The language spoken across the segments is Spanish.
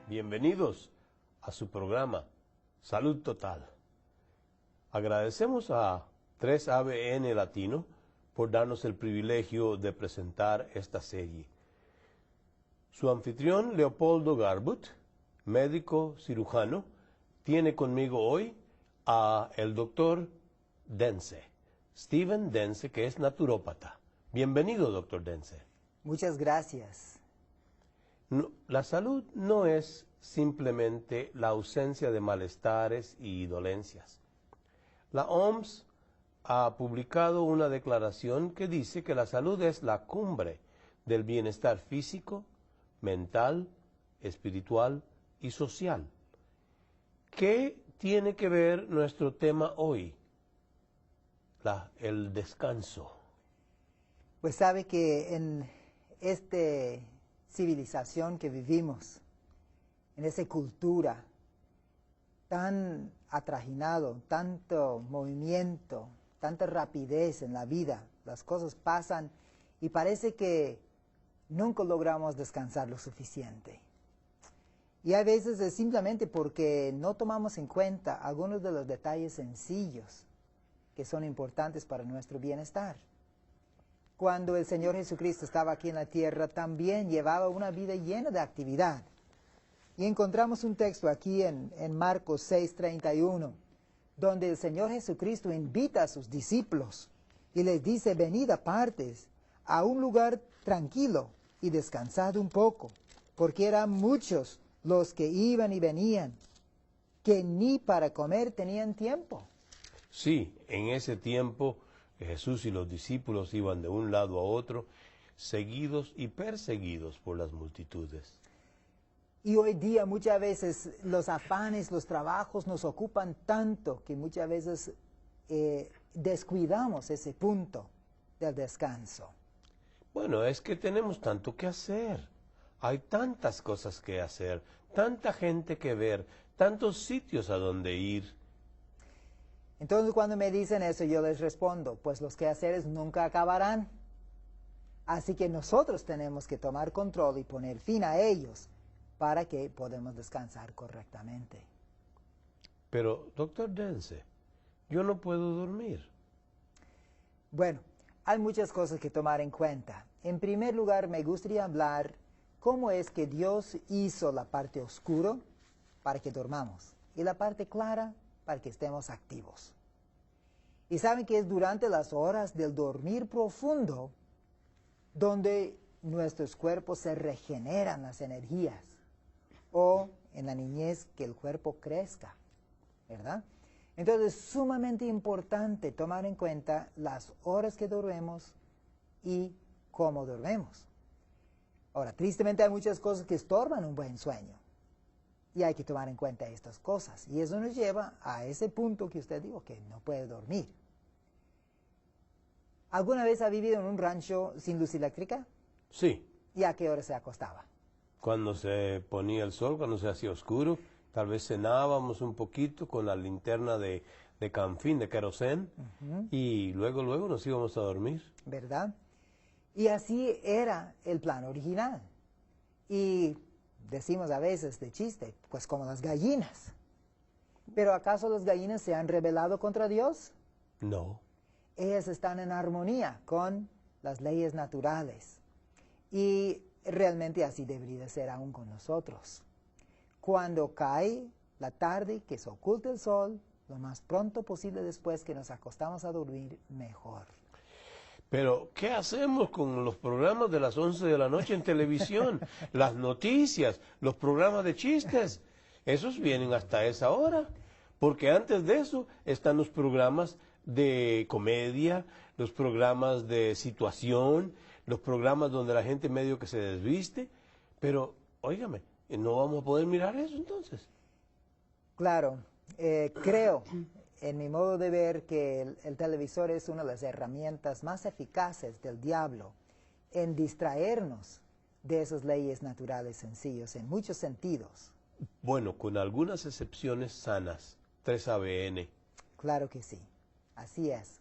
Bienvenidos a su programa Salud Total. Agradecemos a 3ABN Latino por darnos el privilegio de presentar esta serie. Su anfitrión, Leopoldo Garbut, médico cirujano, tiene conmigo hoy a el doctor Dense, Steven Dense, que es naturópata. Bienvenido, doctor Dense. Muchas gracias. La salud no es simplemente la ausencia de malestares y dolencias. La OMS ha publicado una declaración que dice que la salud es la cumbre del bienestar físico, mental, espiritual y social. ¿Qué tiene que ver nuestro tema hoy? El descanso. Pues sabe que en esta civilización que vivimos, en esa cultura tan atrajinado, tanto movimiento, tanta rapidez en la vida, las cosas pasan y parece que nunca logramos descansar lo suficiente. Y a veces es simplemente porque no tomamos en cuenta algunos de los detalles sencillos que son importantes para nuestro bienestar. Cuando el Señor Jesucristo estaba aquí en la tierra, también llevaba una vida llena de actividad. Y encontramos un texto aquí en Marcos 6:31, donde el Señor Jesucristo invita a sus discípulos y les dice: venid aparte a un lugar tranquilo y descansad un poco, porque eran muchos los que iban y venían, que ni para comer tenían tiempo. Sí, en ese tiempo Jesús y los discípulos iban de un lado a otro, seguidos y perseguidos por las multitudes. Y hoy día muchas veces los afanes, los trabajos nos ocupan tanto que muchas veces descuidamos ese punto del descanso. Bueno, es que tenemos tanto que hacer. Hay tantas cosas que hacer, tanta gente que ver, tantos sitios a donde ir. Entonces cuando me dicen eso yo les respondo, pues los quehaceres nunca acabarán. Así que nosotros tenemos que tomar control y poner fin a ellos para que podamos descansar correctamente. Pero, doctor Dense, yo no puedo dormir. Bueno, hay muchas cosas que tomar en cuenta. En primer lugar, me gustaría hablar cómo es que Dios hizo la parte oscura para que dormamos y la parte clara para que estemos activos. Y saben que es durante las horas del dormir profundo donde nuestros cuerpos se regeneran las energías, o en la niñez que el cuerpo crezca, ¿verdad? Entonces es sumamente importante tomar en cuenta las horas que dormimos y cómo dormimos. Ahora, tristemente hay muchas cosas que estorban un buen sueño. Y hay que tomar en cuenta estas cosas. Y eso nos lleva a ese punto que usted dijo, que no puede dormir. ¿Alguna vez ha vivido en un rancho sin luz eléctrica? Sí. ¿Y a qué hora se acostaba? Cuando se ponía el sol, cuando se hacía oscuro, tal vez cenábamos un poquito con la linterna de canfín, de querosén, y luego nos íbamos a dormir. ¿Verdad? Y así era el plan original. Y decimos a veces de chiste, pues como las gallinas. ¿Pero acaso las gallinas se han rebelado contra Dios? No. Ellas están en armonía con las leyes naturales. Y realmente así debería ser aún con nosotros. Cuando cae la tarde, que se oculte el sol, lo más pronto posible después que nos acostamos a dormir, mejor. Pero, ¿qué hacemos con los programas de las 11 de la noche en televisión? Las noticias, los programas de chistes. Esos vienen hasta esa hora. Porque antes de eso están los programas de comedia, los programas de situación, los programas donde la gente medio que se desviste. Pero, óigame, ¿no vamos a poder mirar eso entonces? Claro, creo, en mi modo de ver, que el televisor es una de las herramientas más eficaces del diablo en distraernos de esas leyes naturales sencillas en muchos sentidos. Bueno, con algunas excepciones sanas, 3ABN. Claro que sí, así es.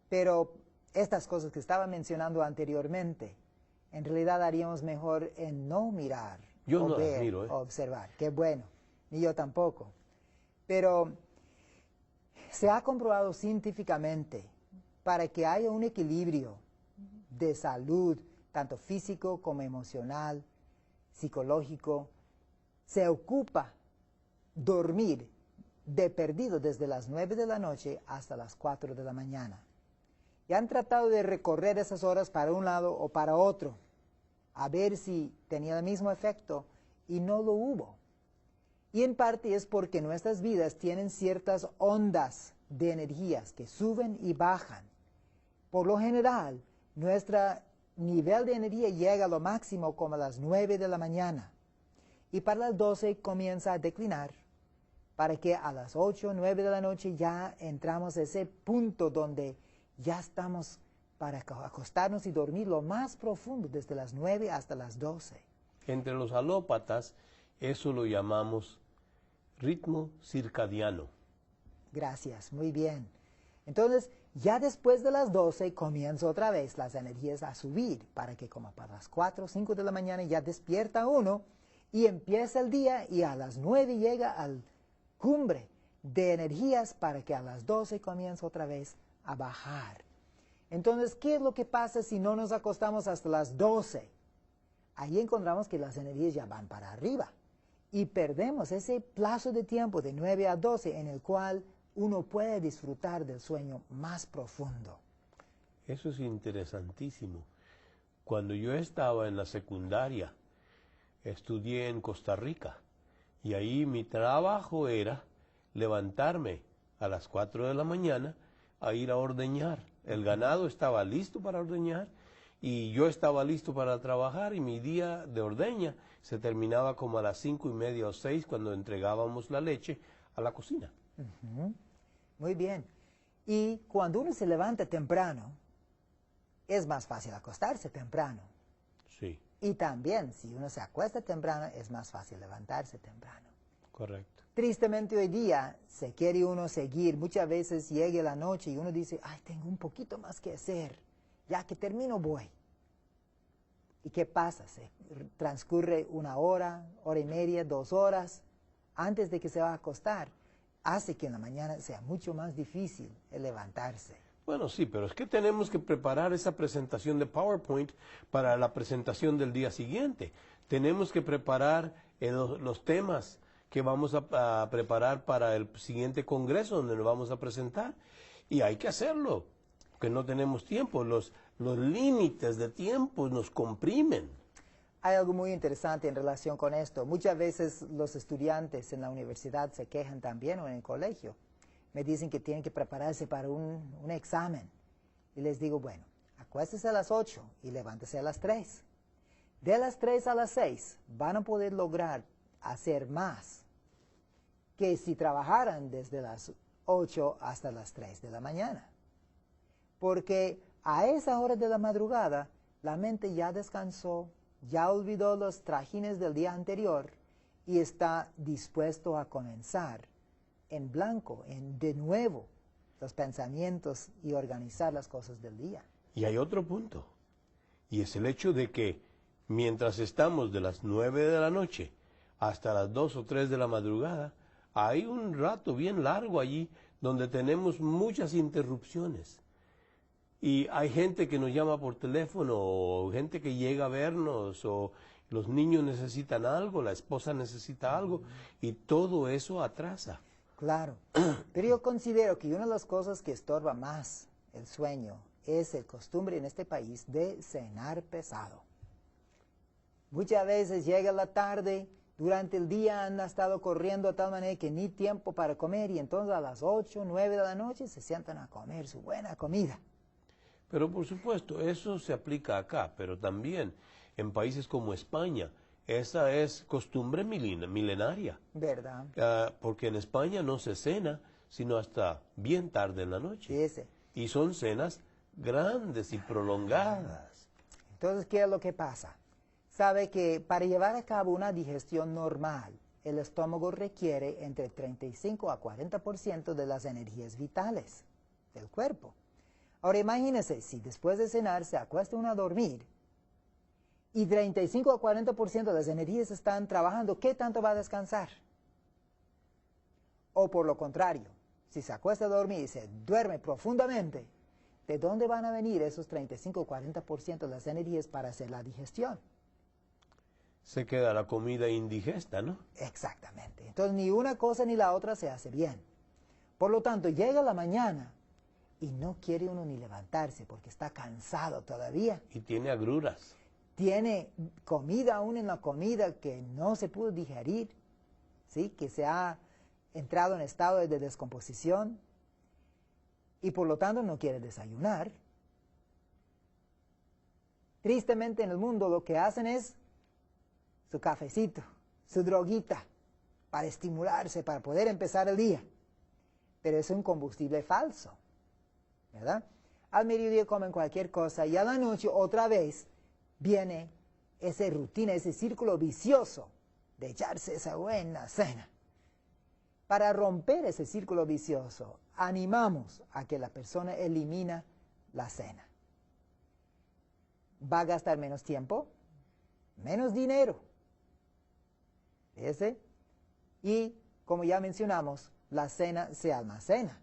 Pero estas cosas que estaba mencionando anteriormente, en realidad haríamos mejor en no mirar Yo o no las ver miro, o observar. Qué bueno, ni yo tampoco. Pero se ha comprobado científicamente para que haya un equilibrio de salud, tanto físico como emocional, psicológico, se ocupa dormir de perdido desde las 9 de la noche hasta las 4 de la mañana. Y han tratado de recorrer esas horas para un lado o para otro, a ver si tenía el mismo efecto, y no lo hubo. Y en parte es porque nuestras vidas tienen ciertas ondas de energías que suben y bajan. Por lo general, nuestro nivel de energía llega a lo máximo como a las 9 de la mañana. Y para las 12 comienza a declinar, para que a las 8 o 9 de la noche ya entramos a ese punto donde ya estamos para acostarnos y dormir lo más profundo, desde las 9 hasta las 12. Entre los alópatas, eso lo llamamos ritmo circadiano. Gracias, muy bien. Entonces, ya después de las 12 comienza otra vez las energías a subir, para que como para las 4 o 5 de la mañana ya despierta uno y empieza el día, y a las 9 llega al cumbre de energías para que a las 12 comience otra vez a bajar. Entonces, ¿qué es lo que pasa si no nos acostamos hasta las 12? Ahí encontramos que las energías ya van para arriba y perdemos ese plazo de tiempo de 9 a 12 en el cual uno puede disfrutar del sueño más profundo. Eso es interesantísimo. Cuando yo estaba en la secundaria, estudié en Costa Rica y ahí mi trabajo era levantarme a las 4 de la mañana a ir a ordeñar. El ganado estaba listo para ordeñar y yo estaba listo para trabajar, y mi día de ordeña se terminaba como a las 5:30 o 6 cuando entregábamos la leche a la cocina. Muy bien. Y cuando uno se levanta temprano, es más fácil acostarse temprano. Sí, Y también, si uno se acuesta temprano, es más fácil levantarse temprano. correcto. Tristemente hoy día se quiere uno seguir. Muchas veces llega la noche y uno dice, ay, tengo un poquito más que hacer. Ya que termino voy. ¿Y qué pasa? Se transcurre 1 hora, hora y media, 2 horas antes de que se va a acostar. Hace que en la mañana sea mucho más difícil el levantarse. Bueno, sí, pero es que tenemos que preparar esa presentación de PowerPoint para la presentación del día siguiente. Tenemos que preparar los temas que vamos a preparar para el siguiente congreso donde nos vamos a presentar. Y hay que hacerlo, porque no tenemos tiempo. Los límites de tiempo nos comprimen. Hay algo muy interesante en relación con esto. Muchas veces los estudiantes en la universidad se quejan también, o en el colegio. Me dicen que tienen que prepararse para un examen. Y les digo, bueno, acuéstese a las 8 y levántese a las 3. De las 3 a las 6 van a poder lograr hacer más que si trabajaran desde las 8 hasta las 3 de la mañana. Porque a esa hora de la madrugada, la mente ya descansó, ya olvidó los trajines del día anterior y está dispuesto a comenzar en blanco, de nuevo, los pensamientos y organizar las cosas del día. Y hay otro punto, y es el hecho de que mientras estamos de las 9 de la noche hasta las 2 o 3 de la madrugada, hay un rato bien largo allí donde tenemos muchas interrupciones. Y hay gente que nos llama por teléfono, o gente que llega a vernos, o los niños necesitan algo, la esposa necesita algo, y todo eso atrasa. Claro, pero yo considero que una de las cosas que estorba más el sueño es el costumbre en este país de cenar pesado. Muchas veces llega la tarde, durante el día han estado corriendo de tal manera que ni tiempo para comer, y entonces a las 8, 9 de la noche se sientan a comer su buena comida. Pero por supuesto, eso se aplica acá, pero también en países como España, esa es costumbre milenaria. ¿Verdad? Porque en España no se cena, sino hasta bien tarde en la noche. Ese. Y son cenas grandes y prolongadas. Entonces, ¿qué es lo que pasa? Sabe que para llevar a cabo una digestión normal, el estómago requiere entre 35 a 40% de las energías vitales del cuerpo. Ahora imagínese, si después de cenar se acuesta uno a dormir, y 35 a 40% de las energías están trabajando, ¿qué tanto va a descansar? O por lo contrario, si se acuesta a dormir y se duerme profundamente, ¿de dónde van a venir esos 35 o 40% de las energías para hacer la digestión? Se queda la comida indigesta, ¿no? Exactamente. Entonces ni una cosa ni la otra se hace bien. Por lo tanto, llega la mañana y no quiere uno ni levantarse porque está cansado todavía. Y tiene agruras. Tiene comida aún en la comida que no se pudo digerir, ¿sí? Que se ha entrado en estado de descomposición y por lo tanto no quiere desayunar. Tristemente en el mundo lo que hacen es su cafecito, su droguita, para estimularse, para poder empezar el día. Pero es un combustible falso, ¿verdad? Al mediodía comen cualquier cosa y a la noche otra vez viene esa rutina, ese círculo vicioso de echarse esa buena cena. Para romper ese círculo vicioso, animamos a que la persona elimina la cena. Va a gastar menos tiempo, menos dinero. ¿Fíjese? Y, como ya mencionamos, la cena se almacena.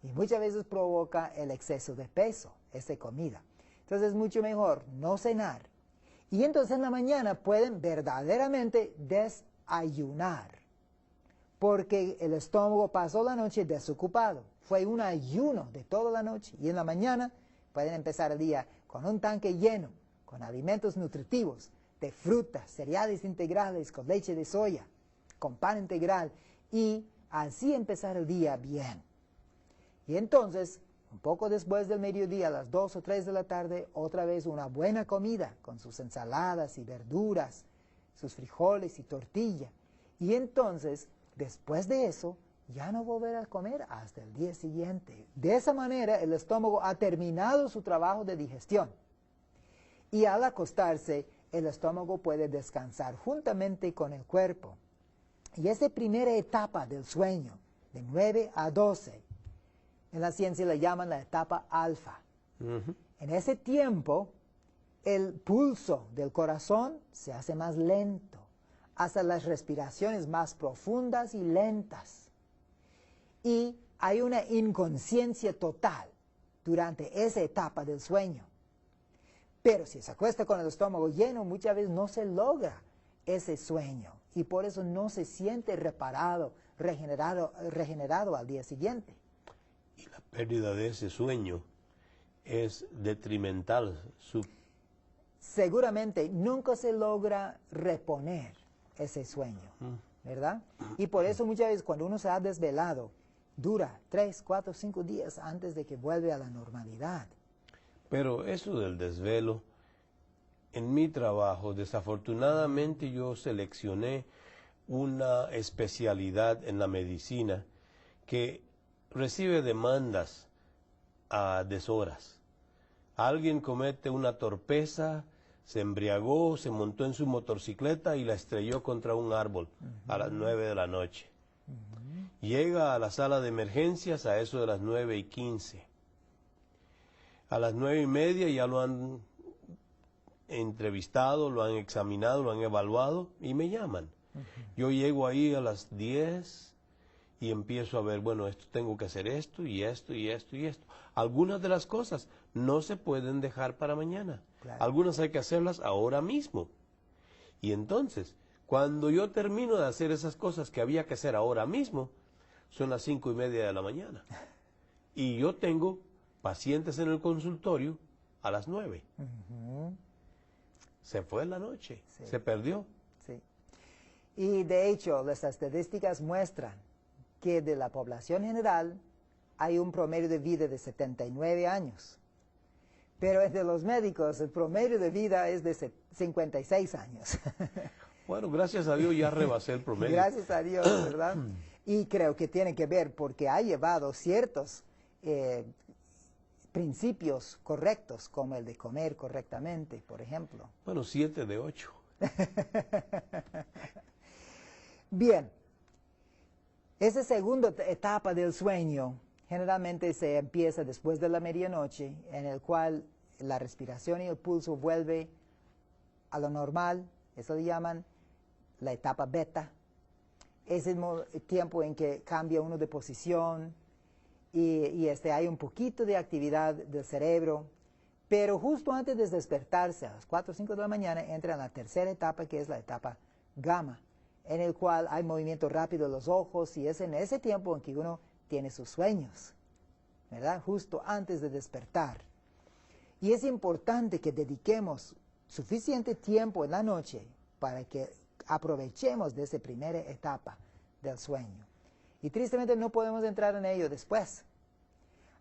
Y muchas veces provoca el exceso de peso, esa comida. Entonces es mucho mejor no cenar. Y entonces en la mañana pueden verdaderamente desayunar. Porque el estómago pasó la noche desocupado. Fue un ayuno de toda la noche. Y en la mañana pueden empezar el día con un tanque lleno, con alimentos nutritivos, de frutas, cereales integrales, con leche de soya, con pan integral. Y así empezar el día bien. Y entonces, un poco después del mediodía, a las 2 o 3 de la tarde, otra vez una buena comida, con sus ensaladas y verduras, sus frijoles y tortilla. Y entonces, después de eso, ya no volver a comer hasta el día siguiente. De esa manera, el estómago ha terminado su trabajo de digestión. Y al acostarse, el estómago puede descansar juntamente con el cuerpo. Y esa primera etapa del sueño, de 9 a 12, en la ciencia le llaman la etapa alfa. En ese tiempo, el pulso del corazón se hace más lento, hasta las respiraciones más profundas y lentas. Y hay una inconsciencia total durante esa etapa del sueño. Pero si se acuesta con el estómago lleno, muchas veces no se logra ese sueño. Y por eso no se siente reparado, regenerado al día siguiente. Y la pérdida de ese sueño es detrimental. Seguramente nunca se logra reponer ese sueño, ¿verdad? Y por eso muchas veces cuando uno se ha desvelado, dura 3, 4, 5 días antes de que vuelva a la normalidad. Pero eso del desvelo, en mi trabajo, desafortunadamente yo seleccioné una especialidad en la medicina que recibe demandas a deshoras. Alguien comete una torpeza, se embriagó, se montó en su motocicleta y la estrelló contra un árbol a las 9 de la noche. Llega a la sala de emergencias a eso de las 9:15. A las 9:30 ya lo han entrevistado, lo han examinado, lo han evaluado y me llaman. Yo llego ahí a las 10 y empiezo a ver, bueno, esto tengo que hacer esto y esto y esto y esto. Algunas de las cosas no se pueden dejar para mañana. Claro. Algunas hay que hacerlas ahora mismo. Y entonces, cuando yo termino de hacer esas cosas que había que hacer ahora mismo, son las 5:30 de la mañana. Y yo tengo pacientes en el consultorio a las 9. Se fue la noche, sí. Se perdió. Sí. Y de hecho, las estadísticas muestran que de la población general hay un promedio de vida de 79 años. Pero entre los médicos el promedio de vida es de 56 años. Bueno, gracias a Dios ya rebasé el promedio. Gracias a Dios, ¿verdad? Y creo que tiene que ver porque ha llevado ciertos principios correctos, como el de comer correctamente, por ejemplo. Bueno, 7 de 8. Bien. Esa segunda etapa del sueño generalmente se empieza después de la medianoche, en el cual la respiración y el pulso vuelve a lo normal, eso le llaman la etapa beta. Es el tiempo en que cambia uno de posición y hay un poquito de actividad del cerebro, pero justo antes de despertarse, a las 4 o 5 de la mañana, entra en la tercera etapa, que es la etapa gamma, en el cual hay movimiento rápido de los ojos, y es en ese tiempo en que uno tiene sus sueños, ¿verdad? Justo antes de despertar. Y es importante que dediquemos suficiente tiempo en la noche para que aprovechemos de esa primera etapa del sueño. Y tristemente no podemos entrar en ello después.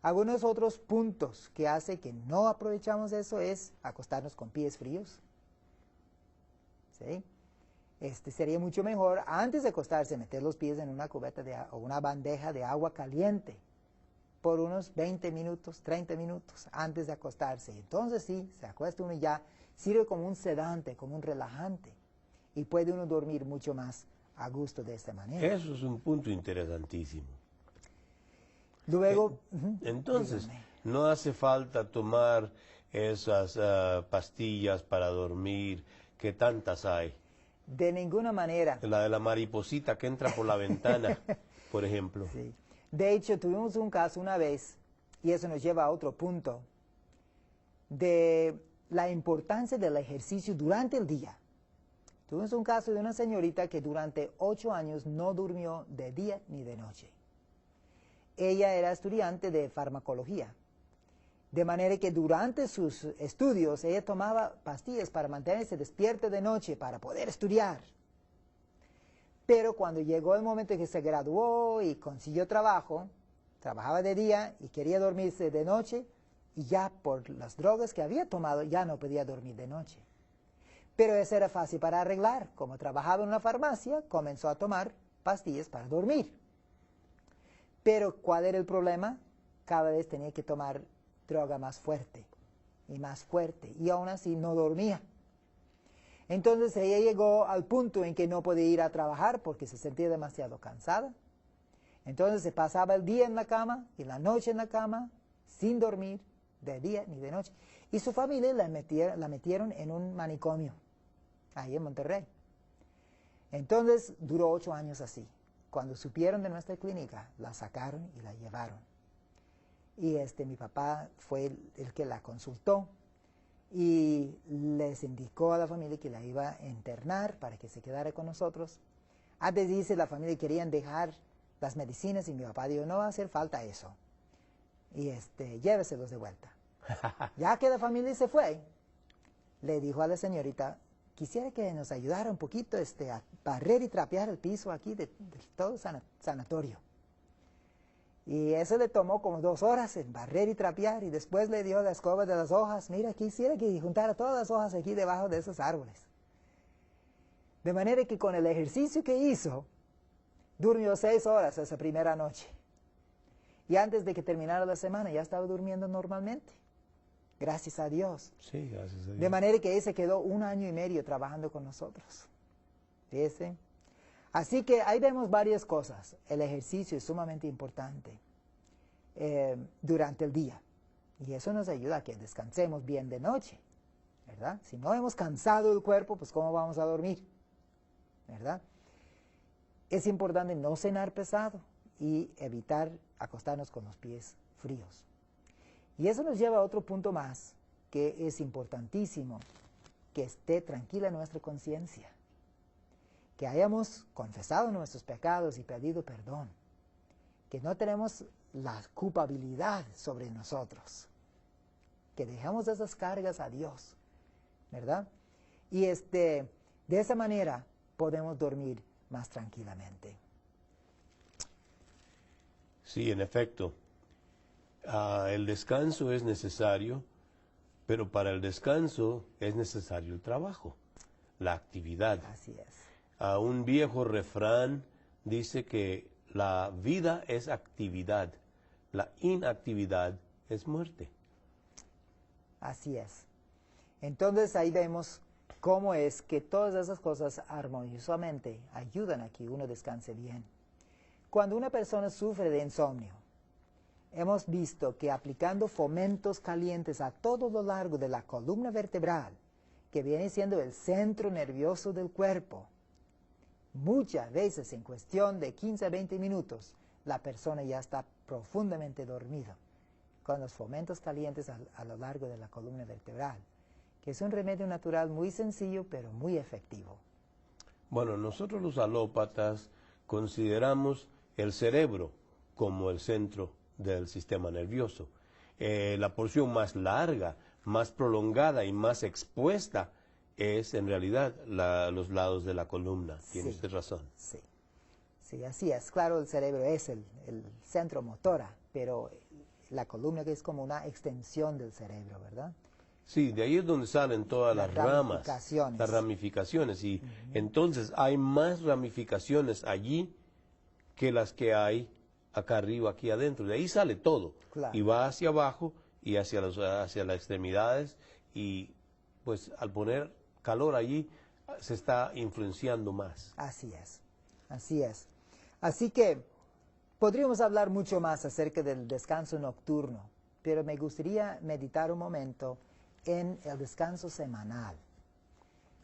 Algunos otros puntos que hace que no aprovechamos eso es acostarnos con pies fríos. ¿Sí? Sería mucho mejor antes de acostarse meter los pies en una cubeta o una bandeja de agua caliente por unos 20 minutos, 30 minutos antes de acostarse. Entonces sí, se acuesta uno y ya sirve como un sedante, como un relajante, y puede uno dormir mucho más a gusto de esta manera. Eso es un punto interesantísimo. Luego, Entonces, dígame. no hace falta tomar esas pastillas para dormir, que tantas hay. De ninguna manera. La de la mariposita que entra por la ventana, por ejemplo. Sí. De hecho, tuvimos un caso una vez, y eso nos lleva a otro punto, de la importancia del ejercicio durante el día. Tuvimos un caso de una señorita que durante 8 años no durmió de día ni de noche. Ella era estudiante de farmacología, de manera que durante sus estudios ella tomaba pastillas para mantenerse despierta de noche, para poder estudiar. Pero cuando llegó el momento en que se graduó y consiguió trabajo, trabajaba de día y quería dormirse de noche, y ya por las drogas que había tomado ya no podía dormir de noche. Pero eso era fácil para arreglar. Como trabajaba en una farmacia, comenzó a tomar pastillas para dormir. Pero ¿cuál era el problema? Cada vez tenía que tomar droga más fuerte, y aún así no dormía. Entonces ella llegó al punto en que no podía ir a trabajar porque se sentía demasiado cansada. Entonces se pasaba el día en la cama y la noche en la cama, sin dormir, de día ni de noche. Y su familia la metieron en un manicomio, ahí en Monterrey. Entonces duró 8 años así. Cuando supieron de nuestra clínica, la sacaron y la llevaron. Y mi papá fue el que la consultó y les indicó a la familia que la iba a internar para que se quedara con nosotros. Antes dice la familia querían dejar las medicinas y mi papá dijo, no va a hacer falta eso. Y lléveselos de vuelta. Ya que la familia se fue, le dijo a la señorita, quisiera que nos ayudara un poquito a barrer y trapear el piso aquí de todo el sanatorio. Y eso le tomó como 2 horas en barrer y trapear, y después le dio la escoba de las hojas. Mira, quisiera que juntara todas las hojas aquí debajo de esos árboles. De manera que con el ejercicio que hizo, durmió 6 horas esa primera noche. Y antes de que terminara la semana ya estaba durmiendo normalmente. Gracias a Dios. Sí, gracias a Dios. De manera que él se quedó 1 año y medio trabajando con nosotros. ¿Fíjese? Así que ahí vemos varias cosas. El ejercicio es sumamente importante durante el día. Y eso nos ayuda a que descansemos bien de noche, ¿verdad? Si no hemos cansado el cuerpo, pues ¿cómo vamos a dormir? ¿Verdad? Es importante no cenar pesado y evitar acostarnos con los pies fríos. Y eso nos lleva a otro punto más, que es importantísimo, que esté tranquila nuestra conciencia, que hayamos confesado nuestros pecados y pedido perdón, que no tenemos la culpabilidad sobre nosotros, que dejamos esas cargas a Dios, ¿verdad? Y de esa manera podemos dormir más tranquilamente. Sí, en efecto. El descanso es necesario, pero para el descanso es necesario el trabajo, la actividad. Así es. Un viejo refrán dice que la vida es actividad, la inactividad es muerte. Así es. Entonces ahí vemos cómo es que todas esas cosas armoniosamente ayudan a que uno descanse bien. Cuando una persona sufre de insomnio, hemos visto que aplicando fomentos calientes a todo lo largo de la columna vertebral que viene siendo el centro nervioso del cuerpo. Muchas veces en cuestión de 15 a 20 minutos, la persona ya está profundamente dormida, con los fomentos calientes a lo largo de la columna vertebral, que es un remedio natural muy sencillo, pero muy efectivo. Bueno, nosotros los alópatas consideramos el cerebro como el centro del sistema nervioso. La porción más larga, más prolongada y más expuesta es en realidad los lados de la columna. Tiene usted razón. Sí, sí, así es. Claro, el cerebro es el centro motora, pero la columna que es como una extensión del cerebro, ¿verdad? Sí, de ahí es donde salen todas las ramas, las ramificaciones. Y entonces hay más ramificaciones allí que las que hay acá arriba, aquí adentro. De ahí sale todo. Claro. Y va hacia abajo y hacia las extremidades. Y pues al poner calor allí se está influenciando más. Así es, así es. Así que podríamos hablar mucho más acerca del descanso nocturno, pero me gustaría meditar un momento en el descanso semanal.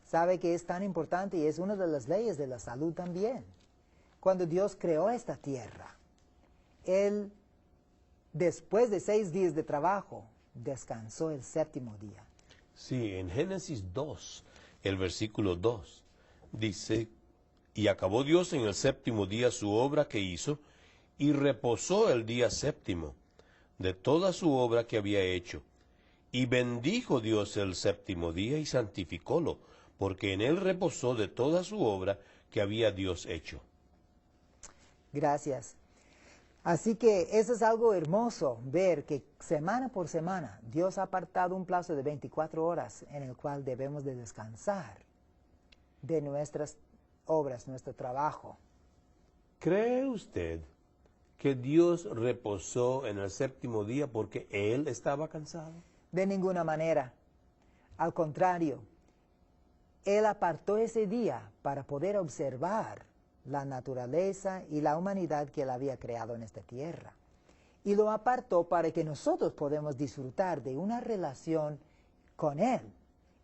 Sabe que es tan importante y es una de las leyes de la salud también. Cuando Dios creó esta tierra, Él, después de 6 días de trabajo, descansó el 7º día. Sí, en Génesis 2, el versículo 2, dice, y acabó Dios en el 7º día su obra que hizo, y reposó el día 7º de toda su obra que había hecho. Y bendijo Dios el 7º día y santificólo, porque en él reposó de toda su obra que había Dios hecho. Gracias. Así que eso es algo hermoso, ver que semana por semana Dios ha apartado un plazo de 24 horas en el cual debemos de descansar de nuestras obras, nuestro trabajo. ¿Cree usted que Dios reposó en el 7º día porque Él estaba cansado? De ninguna manera. Al contrario, Él apartó ese día para poder observar la naturaleza y la humanidad que Él había creado en esta tierra. Y lo apartó para que nosotros podamos disfrutar de una relación con Él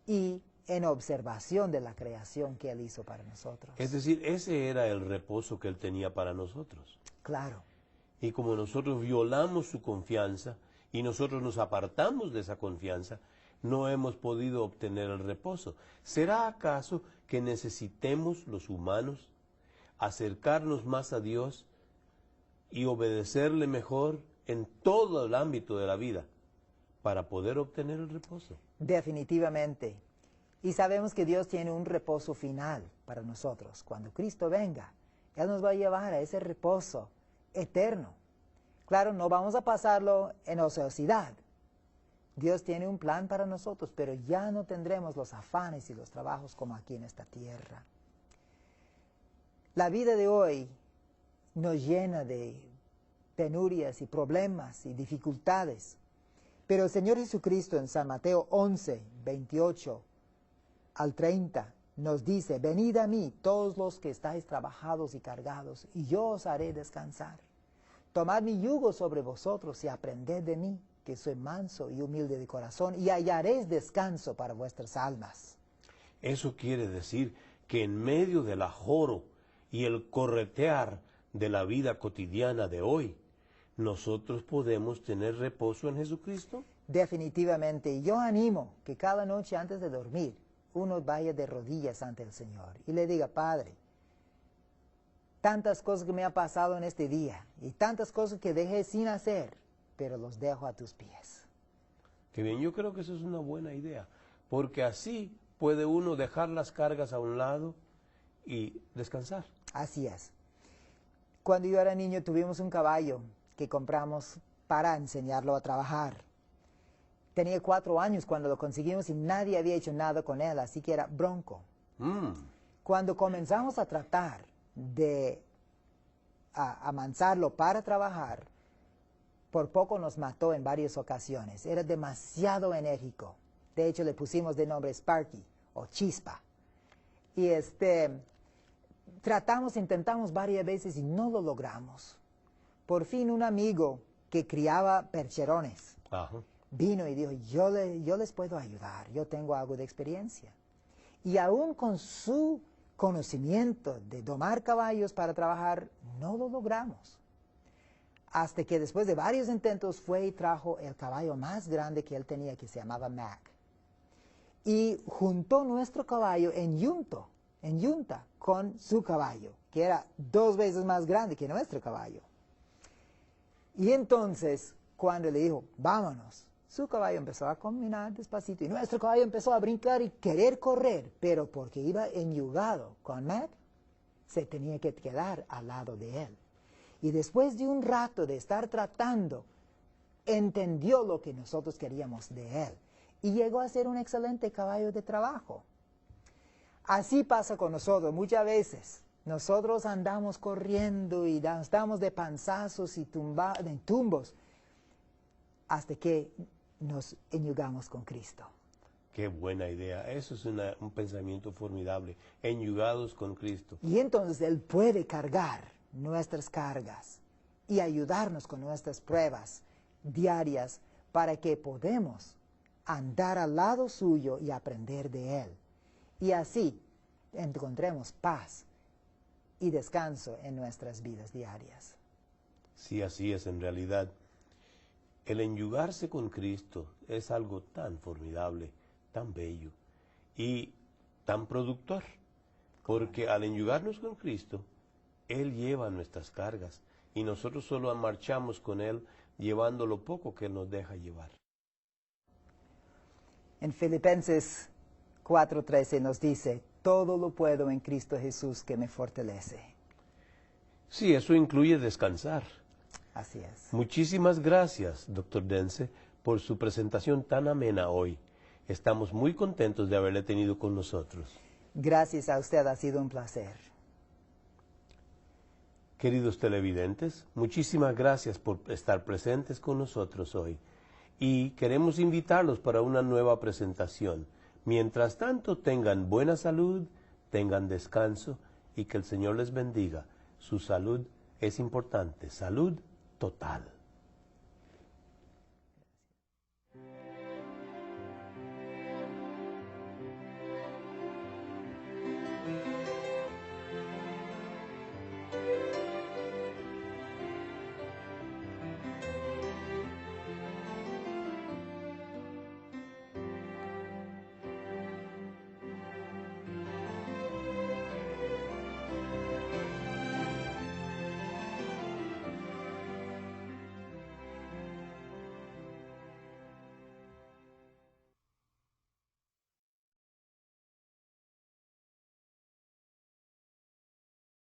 y en observación de la creación que Él hizo para nosotros. Es decir, ese era el reposo que Él tenía para nosotros. Claro. Y como nosotros violamos su confianza y nosotros nos apartamos de esa confianza, no hemos podido obtener el reposo. ¿Será acaso que necesitemos los humanos acercarnos más a Dios y obedecerle mejor en todo el ámbito de la vida para poder obtener el reposo? Definitivamente. Y sabemos que Dios tiene un reposo final para nosotros. Cuando Cristo venga, Él nos va a llevar a ese reposo eterno. Claro, no vamos a pasarlo en ociosidad. Dios tiene un plan para nosotros, pero ya no tendremos los afanes y los trabajos como aquí en esta tierra. La vida de hoy nos llena de penurias y problemas y dificultades. Pero el Señor Jesucristo en San Mateo 11, 28 al 30 nos dice, venid a mí todos los que estáis trabajados y cargados, y yo os haré descansar. Tomad mi yugo sobre vosotros y aprended de mí, que soy manso y humilde de corazón, y hallaréis descanso para vuestras almas. Eso quiere decir que en medio del ajoro y el corretear de la vida cotidiana de hoy, ¿nosotros podemos tener reposo en Jesucristo? Definitivamente. Y yo animo que cada noche antes de dormir, uno vaya de rodillas ante el Señor y le diga, Padre, tantas cosas que me ha pasado en este día y tantas cosas que dejé sin hacer, pero los dejo a tus pies. Qué bien, yo creo que eso es una buena idea, porque así puede uno dejar las cargas a un lado y descansar. Así es. Cuando yo era niño tuvimos un caballo que compramos para enseñarlo a trabajar. Tenía 4 años cuando lo conseguimos y nadie había hecho nada con él, así que era Bronco. Cuando comenzamos a tratar de amansarlo para trabajar, por poco nos mató en varias ocasiones. Era demasiado enérgico. De hecho, le pusimos de nombre Sparky o Chispa. Y intentamos varias veces y no lo logramos. Por fin un amigo que criaba percherones vino y dijo, yo les puedo ayudar, yo tengo algo de experiencia. Y aún con su conocimiento de domar caballos para trabajar, no lo logramos. Hasta que después de varios intentos fue y trajo el caballo más grande que él tenía, que se llamaba Mac. Y juntó nuestro caballo en yunta con su caballo, que era 2 veces más grande que nuestro caballo. Y entonces, cuando le dijo, vámonos, su caballo empezó a caminar despacito y nuestro caballo empezó a brincar y querer correr, pero porque iba enyugado con Mac, se tenía que quedar al lado de él. Y después de un rato de estar tratando, entendió lo que nosotros queríamos de él y llegó a ser un excelente caballo de trabajo. Así pasa con nosotros muchas veces. Nosotros andamos corriendo y damos de panzazos y tumbos hasta que nos enyugamos con Cristo. Qué buena idea. Eso es un pensamiento formidable. Enyugados con Cristo. Y entonces Él puede cargar nuestras cargas y ayudarnos con nuestras pruebas diarias para que podamos andar al lado suyo y aprender de Él. Y así encontremos paz y descanso en nuestras vidas diarias. Sí, así es en realidad. El enyugarse con Cristo es algo tan formidable, tan bello y tan productor, porque al enyugarnos con Cristo, Él lleva nuestras cargas y nosotros solo marchamos con Él llevando lo poco que Él nos deja llevar. En Filipenses 4:13 nos dice, todo lo puedo en Cristo Jesús que me fortalece. Sí, eso incluye descansar. Así es. Muchísimas gracias, Dr. Dence, por su presentación tan amena hoy. Estamos muy contentos de haberle tenido con nosotros. Gracias a usted, ha sido un placer. Queridos televidentes, muchísimas gracias por estar presentes con nosotros hoy. Y queremos invitarlos para una nueva presentación. Mientras tanto, tengan buena salud, tengan descanso y que el Señor les bendiga. Su salud es importante, salud total.